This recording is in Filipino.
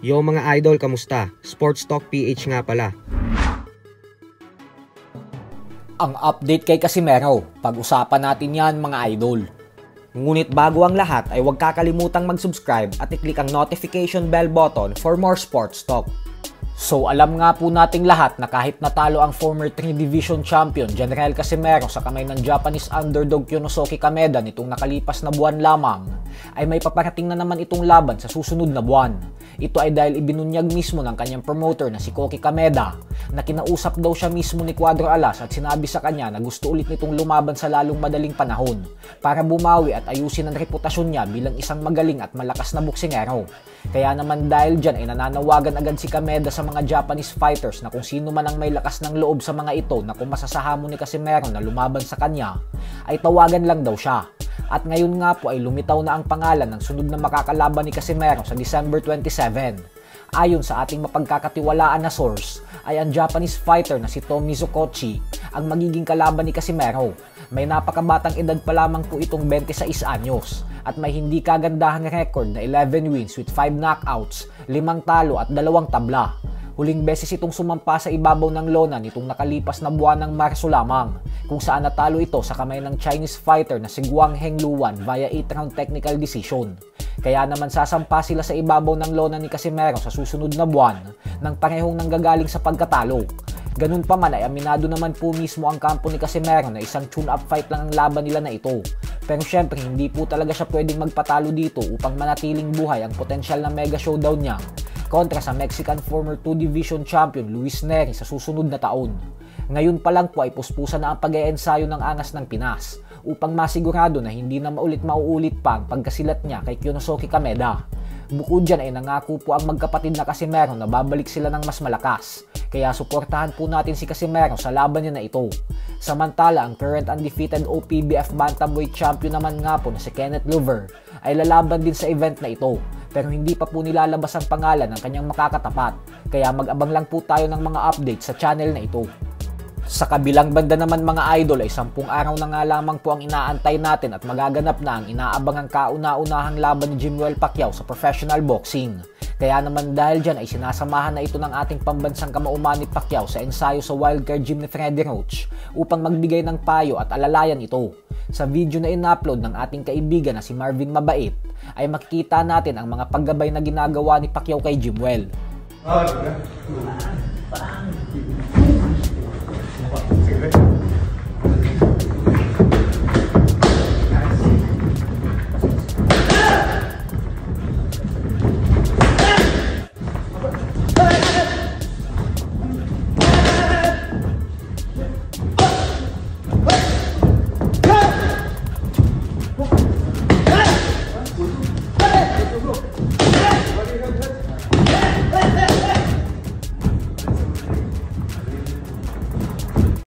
Yo mga idol, kamusta? Sports Talk PH nga pala. Ang update kay Casimero, pag-usapan natin yan mga idol. Ngunit bago ang lahat ay huwag kakalimutang mag-subscribe at i-click ang notification bell button for more sports talk. So alam nga po nating lahat na kahit natalo ang former 3 Division Champion General Casimero sa kamay ng Japanese underdog Kyonosuke Kameda nitong nakalipas na buwan lamang, ay may paparating na naman itong laban sa susunod na buwan. Ito ay dahil ibinunyag mismo ng kanyang promoter na si Koki Kameda na kinausap daw siya mismo ni Cuadro Alas at sinabi sa kanya na gusto ulit nitong lumaban sa lalong madaling panahon para bumawi at ayusin ang reputasyon niya bilang isang magaling at malakas na boksingero. Kaya naman dahil dyan ay nananawagan agad si Kameda sa mga Japanese fighters na kung sino man ang may lakas ng loob sa mga ito na kung masasahamon ni Casimero na lumaban sa kanya, ay tawagan lang daw siya. At ngayon nga po ay lumitaw na ang pangalan ng sunod na makakalaban ni Casimero sa December 27. Ayon sa ating mapagkakatiwalaan na source, ay ang Japanese fighter na si Tomi Mizukochi ang magiging kalaban ni Casimero. May napakabatang edad pa lamang po itong 26 anyos at may hindi kagandahang record na 11 wins with 5 knockouts, 5 talo at 2 tabla. Huling beses itong sumampa sa ibabaw ng lona nitong nakalipas na buwan ng Marso lamang, kung saan natalo ito sa kamay ng Chinese fighter na si Guang Hengluan via 8-round technical decision. Kaya naman sasampa sila sa ibabaw ng lona ni Casimero sa susunod na buwan ng parehong nanggagaling sa pagkatalo. Ganun pa man ay aminado naman po mismo ang kampo ni Casimero na isang tune-up fight lang ang laban nila na ito. Pero syempre hindi po talaga siya pwedeng magpatalo dito upang manatiling buhay ang potensyal na mega showdown niya kontra sa Mexican former 2 Division Champion Luis Neri sa susunod na taon. Ngayon pa lang po ay puspusan na ang pag-e-ensayo ng angas ng Pinas upang masigurado na hindi na mauulit pa ang pagkasilat niya kay Kyonosuke Kameda. Bukod dyan ay nangako po ang magkapatid na Casimero na babalik sila ng mas malakas. Kaya suportahan po natin si Casimero sa laban niya na ito. Samantala, ang current undefeated OPBF Bantamweight Champion naman nga po na si Kenneth Lover ay lalaban din sa event na ito. Pero hindi pa po nilalabas ang pangalan ng kanyang makakatapat. Kaya mag-abang lang po tayo ng mga updates sa channel na ito. Sa kabilang banda naman mga idol ay 10 araw na nga lamang po ang inaantay natin at magaganap na ang inaabangang kauna-unahang laban ni Jimwell Pacquiao sa professional boxing. Kaya naman dahil dyan ay sinasamahan na ito ng ating pambansang kamauman ni Pacquiao sa ensayo sa wildcard gym ni Freddie Roach upang magbigay ng payo at alalayan ito. Sa video na in-upload ng ating kaibigan na si Marvin Mabait ay makikita natin ang mga paggabay na ginagawa ni Pacquiao kay Jimwell. Sige.